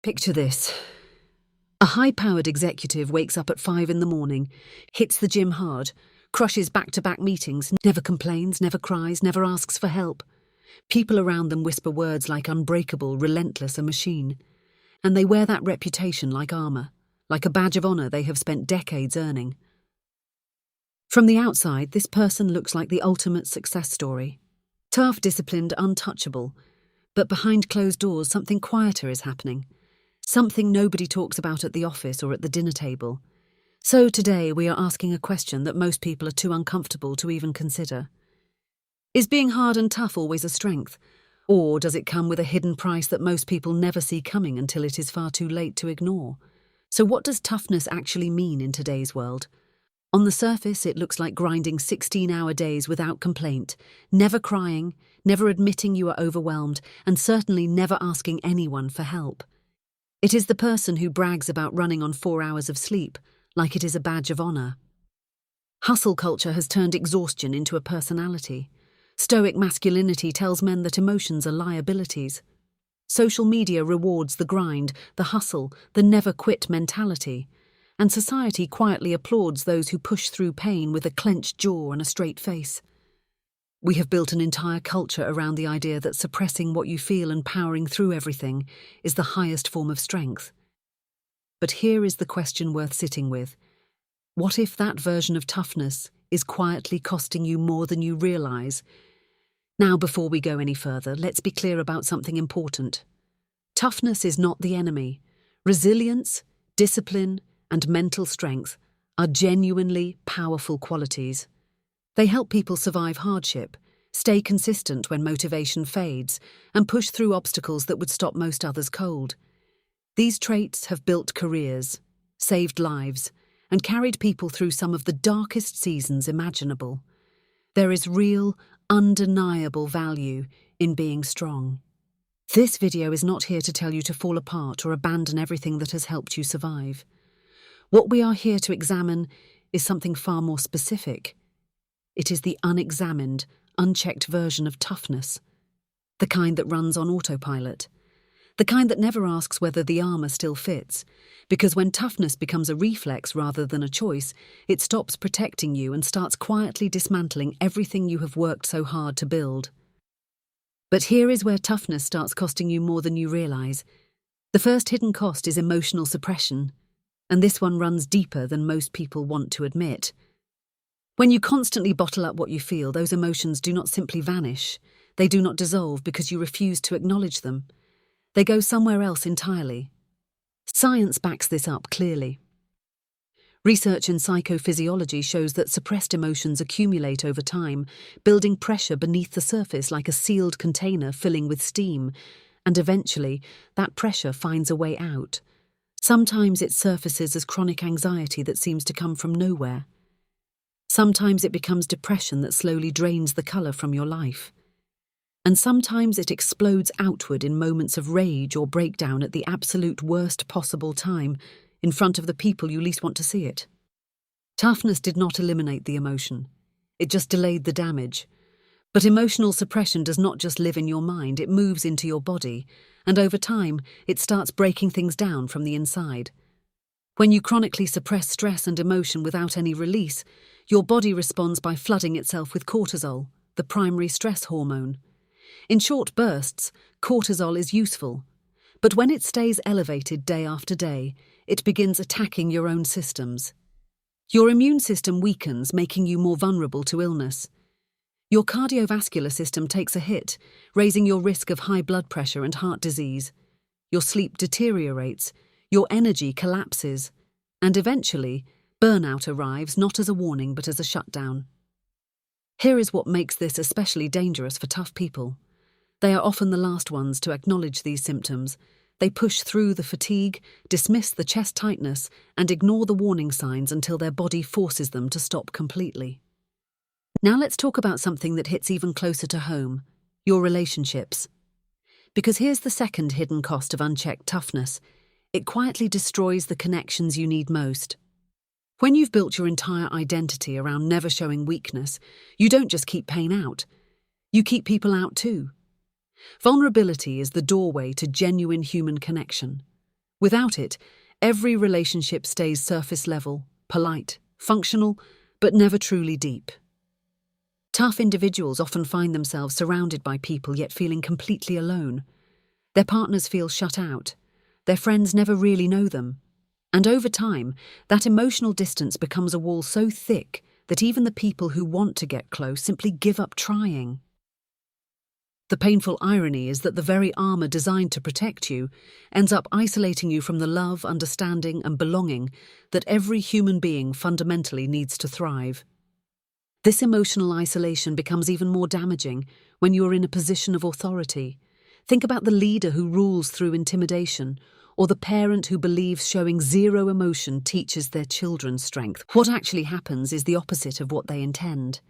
Picture this. A high-powered executive wakes up at 5 in the morning, hits the gym hard, crushes back-to-back meetings, never complains, never cries, never asks for help. People around them whisper words like unbreakable, relentless, a machine. And they wear that reputation like armor, like a badge of honor they have spent decades earning. From the outside, this person looks like the ultimate success story. Tough, disciplined, untouchable. But behind closed doors, something quieter is happening. Something nobody talks about at the office or at the dinner table. So today we are asking a question that most people are too uncomfortable to even consider. Is being hard and tough always a strength? Or does it come with a hidden price that most people never see coming until it is far too late to ignore? So what does toughness actually mean in today's world? On the surface, it looks like grinding 16-hour days without complaint, never crying, never admitting you are overwhelmed, and certainly never asking anyone for help. It is the person who brags about running on 4 hours of sleep, like it is a badge of honor. Hustle culture has turned exhaustion into a personality. Stoic masculinity tells men that emotions are liabilities. Social media rewards the grind, the hustle, the never-quit mentality. And society quietly applauds those who push through pain with a clenched jaw and a straight face. We have built an entire culture around the idea that suppressing what you feel and powering through everything is the highest form of strength. But here is the question worth sitting with. What if that version of toughness is quietly costing you more than you realize? Now, before we go any further, let's be clear about something important. Toughness is not the enemy. Resilience, discipline, and mental strength are genuinely powerful qualities. They help people survive hardship, stay consistent when motivation fades, and push through obstacles that would stop most others cold. These traits have built careers, saved lives, and carried people through some of the darkest seasons imaginable. There is real, undeniable value in being strong. This video is not here to tell you to fall apart or abandon everything that has helped you survive. What we are here to examine is something far more specific. It is the unexamined, unchecked version of toughness. The kind that runs on autopilot. The kind that never asks whether the armor still fits. Because when toughness becomes a reflex rather than a choice, it stops protecting you and starts quietly dismantling everything you have worked so hard to build. But here is where toughness starts costing you more than you realize. The first hidden cost is emotional suppression. And this one runs deeper than most people want to admit. When you constantly bottle up what you feel, those emotions do not simply vanish. They do not dissolve because you refuse to acknowledge them. They go somewhere else entirely. Science backs this up clearly. Research in psychophysiology shows that suppressed emotions accumulate over time, building pressure beneath the surface like a sealed container filling with steam, and eventually, that pressure finds a way out. Sometimes it surfaces as chronic anxiety that seems to come from nowhere. Sometimes it becomes depression that slowly drains the color from your life. And sometimes it explodes outward in moments of rage or breakdown at the absolute worst possible time, in front of the people you least want to see it. Toughness did not eliminate the emotion. It just delayed the damage. But emotional suppression does not just live in your mind, it moves into your body, and over time, it starts breaking things down from the inside. When you chronically suppress stress and emotion without any release, your body responds by flooding itself with cortisol, the primary stress hormone. In short bursts, cortisol is useful, but when it stays elevated day after day, it begins attacking your own systems. Your immune system weakens, making you more vulnerable to illness. Your cardiovascular system takes a hit, raising your risk of high blood pressure and heart disease. Your sleep deteriorates, your energy collapses, and eventually, burnout arrives not as a warning but as a shutdown. Here is what makes this especially dangerous for tough people. They are often the last ones to acknowledge these symptoms. They push through the fatigue, dismiss the chest tightness, and ignore the warning signs until their body forces them to stop completely. Now let's talk about something that hits even closer to home, your relationships. Because here's the second hidden cost of unchecked toughness. It quietly destroys the connections you need most. When you've built your entire identity around never showing weakness, you don't just keep pain out. You keep people out too. Vulnerability is the doorway to genuine human connection. Without it, every relationship stays surface level, polite, functional, but never truly deep. Tough individuals often find themselves surrounded by people yet feeling completely alone. Their partners feel shut out. Their friends never really know them. And over time, that emotional distance becomes a wall so thick that even the people who want to get close simply give up trying. The painful irony is that the very armor designed to protect you ends up isolating you from the love, understanding, and belonging that every human being fundamentally needs to thrive. This emotional isolation becomes even more damaging when you are in a position of authority. Think about the leader who rules through intimidation, or the parent who believes showing zero emotion teaches their children strength. What actually happens is the opposite of what they intend.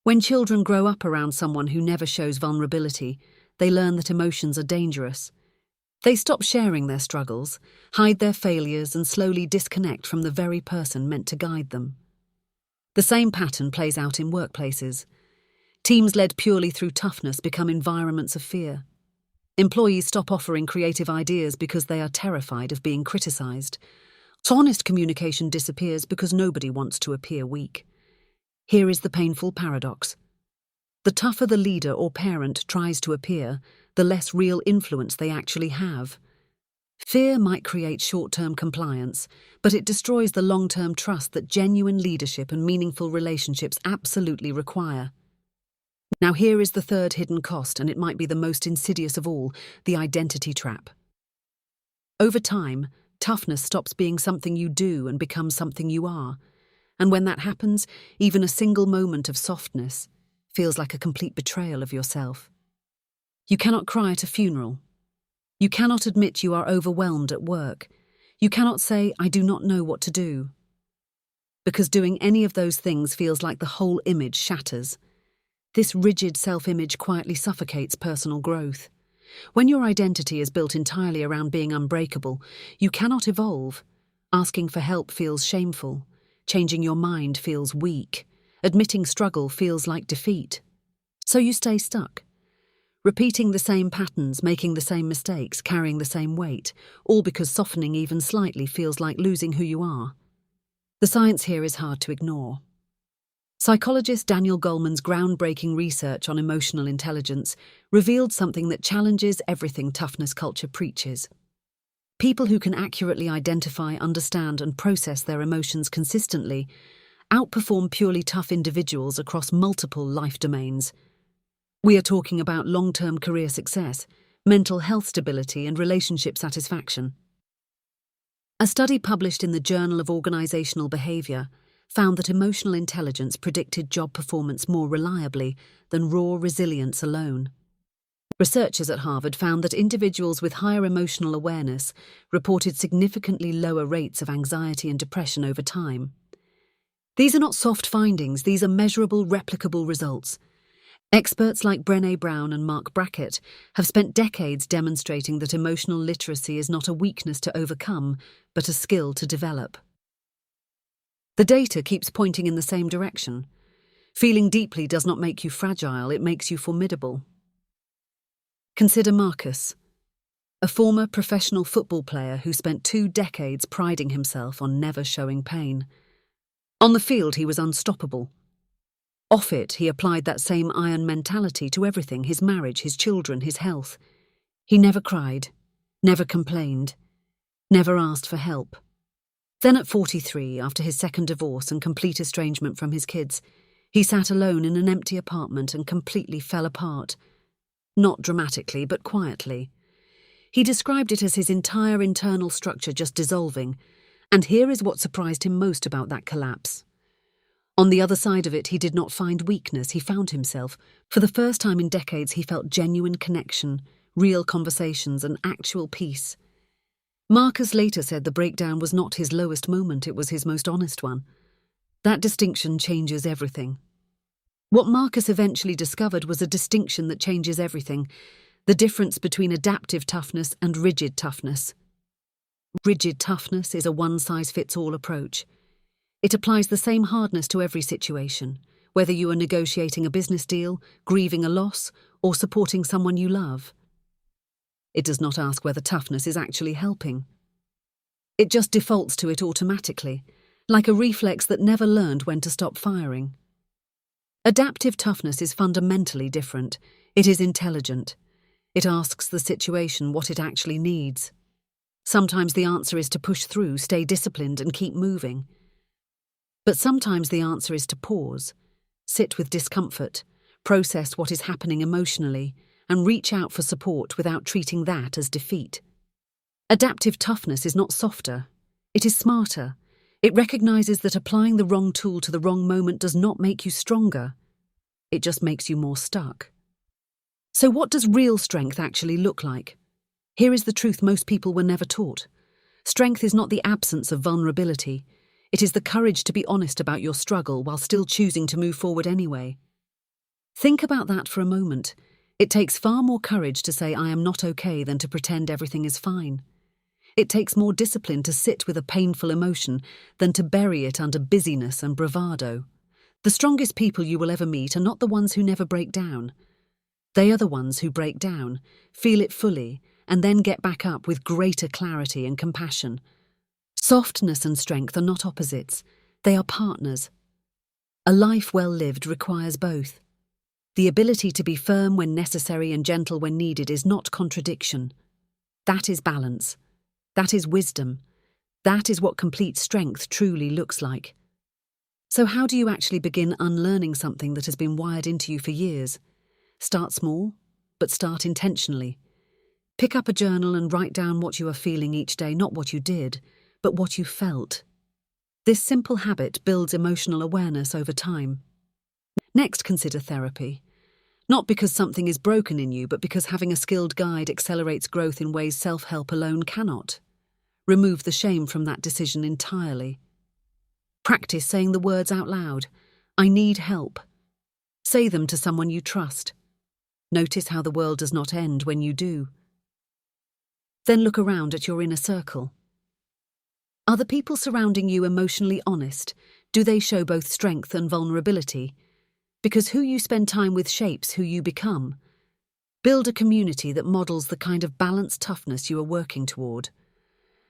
When children grow up around someone who never shows vulnerability, they learn that emotions are dangerous. They stop sharing their struggles, hide their failures, and slowly disconnect from the very person meant to guide them. The same pattern plays out in workplaces. Teams led purely through toughness become environments of fear. Employees stop offering creative ideas because they are terrified of being criticized. Honest communication disappears because nobody wants to appear weak. Here is the painful paradox. The tougher the leader or parent tries to appear, the less real influence they actually have. Fear might create short-term compliance, but it destroys the long-term trust that genuine leadership and meaningful relationships absolutely require. Now here is the third hidden cost, and it might be the most insidious of all, the identity trap. Over time, toughness stops being something you do and becomes something you are. And when that happens, even a single moment of softness feels like a complete betrayal of yourself. You cannot cry at a funeral. You cannot admit you are overwhelmed at work. You cannot say, "I do not know what to do." Because doing any of those things feels like the whole image shatters. This rigid self-image quietly suffocates personal growth. When your identity is built entirely around being unbreakable, you cannot evolve. Asking for help feels shameful. Changing your mind feels weak. Admitting struggle feels like defeat. So you stay stuck. Repeating the same patterns, making the same mistakes, carrying the same weight, all because softening even slightly feels like losing who you are. The science here is hard to ignore. Psychologist Daniel Goleman's groundbreaking research on emotional intelligence revealed something that challenges everything toughness culture preaches. People who can accurately identify, understand, and process their emotions consistently outperform purely tough individuals across multiple life domains. We are talking about long-term career success, mental health stability, and relationship satisfaction. A study published in the Journal of Organizational Behavior found that emotional intelligence predicted job performance more reliably than raw resilience alone. Researchers at Harvard found that individuals with higher emotional awareness reported significantly lower rates of anxiety and depression over time. These are not soft findings, these are measurable, replicable results. Experts like Brené Brown and Mark Brackett have spent decades demonstrating that emotional literacy is not a weakness to overcome, but a skill to develop. The data keeps pointing in the same direction. Feeling deeply does not make you fragile, it makes you formidable. Consider Marcus, a former professional football player who spent 2 decades priding himself on never showing pain. On the field, he was unstoppable. Off it, he applied that same iron mentality to everything: his marriage, his children, his health. He never cried, never complained, never asked for help. Then at 43, after his second divorce and complete estrangement from his kids, he sat alone in an empty apartment and completely fell apart. Not dramatically, but quietly. He described it as his entire internal structure just dissolving, and here is what surprised him most about that collapse. On the other side of it, he did not find weakness, he found himself. For the first time in decades, he felt genuine connection, real conversations, and actual peace. Marcus later said the breakdown was not his lowest moment, it was his most honest one. That distinction changes everything. What Marcus eventually discovered was a distinction that changes everything: the difference between adaptive toughness and rigid toughness. Rigid toughness is a one-size-fits-all approach. It applies the same hardness to every situation, whether you are negotiating a business deal, grieving a loss, or supporting someone you love. It does not ask whether toughness is actually helping. It just defaults to it automatically, like a reflex that never learned when to stop firing. Adaptive toughness is fundamentally different. It is intelligent. It asks the situation what it actually needs. Sometimes the answer is to push through, stay disciplined, and keep moving. But sometimes the answer is to pause, sit with discomfort, process what is happening emotionally, and reach out for support without treating that as defeat. Adaptive toughness is not softer. It is smarter. It recognizes that applying the wrong tool to the wrong moment does not make you stronger. It just makes you more stuck. So what does real strength actually look like? Here is the truth most people were never taught. Strength is not the absence of vulnerability. It is the courage to be honest about your struggle while still choosing to move forward anyway. Think about that for a moment. It takes far more courage to say I am not okay than to pretend everything is fine. It takes more discipline to sit with a painful emotion than to bury it under busyness and bravado. The strongest people you will ever meet are not the ones who never break down. They are the ones who break down, feel it fully, and then get back up with greater clarity and compassion. Softness and strength are not opposites. They are partners. A life well lived requires both. The ability to be firm when necessary and gentle when needed is not contradiction. That is balance. That is wisdom. That is what complete strength truly looks like. So how do you actually begin unlearning something that has been wired into you for years? Start small, but start intentionally. Pick up a journal and write down what you are feeling each day, not what you did, but what you felt. This simple habit builds emotional awareness over time. Next, consider therapy. Not because something is broken in you, but because having a skilled guide accelerates growth in ways self-help alone cannot. Remove the shame from that decision entirely. Practice saying the words out loud. I need help. Say them to someone you trust. Notice how the world does not end when you do. Then look around at your inner circle. Are the people surrounding you emotionally honest? Do they show both strength and vulnerability? Because who you spend time with shapes who you become. Build a community that models the kind of balanced toughness you are working toward.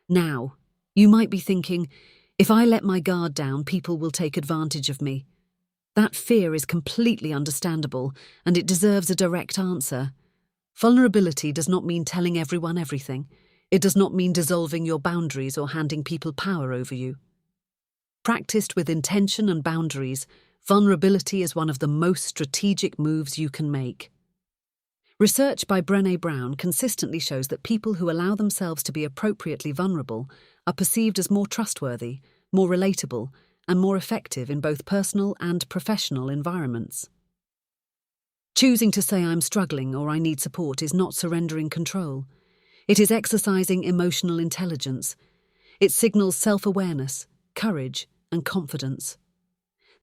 Now, you might be thinking, if I let my guard down, people will take advantage of me. That fear is completely understandable, and it deserves a direct answer. Vulnerability does not mean telling everyone everything. It does not mean dissolving your boundaries or handing people power over you. Practiced with intention and boundaries, vulnerability is one of the most strategic moves you can make. Research by Brené Brown consistently shows that people who allow themselves to be appropriately vulnerable are perceived as more trustworthy, more relatable, and more effective in both personal and professional environments. Choosing to say I'm struggling or I need support is not surrendering control. It is exercising emotional intelligence. It signals self-awareness, courage, and confidence.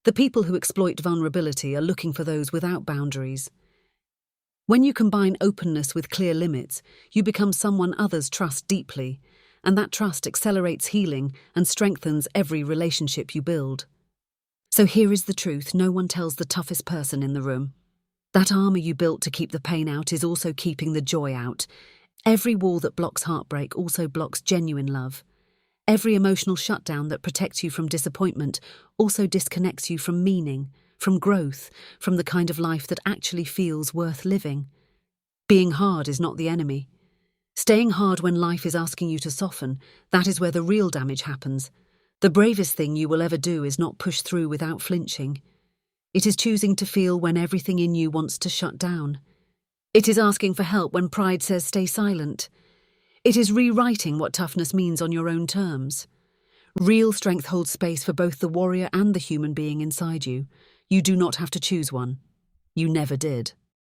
The people who exploit vulnerability are looking for those without boundaries. When you combine openness with clear limits, you become someone others trust deeply, and that trust accelerates healing and strengthens every relationship you build. So here is the truth no one tells the toughest person in the room. That armor you built to keep the pain out is also keeping the joy out. Every wall that blocks heartbreak also blocks genuine love. Every emotional shutdown that protects you from disappointment also disconnects you from meaning, from growth, from the kind of life that actually feels worth living. Being hard is not the enemy. Staying hard when life is asking you to soften, that is where the real damage happens. The bravest thing you will ever do is not push through without flinching. It is choosing to feel when everything in you wants to shut down. It is asking for help when pride says stay silent. It is rewriting what toughness means on your own terms. Real strength holds space for both the warrior and the human being inside you. You do not have to choose one. You never did.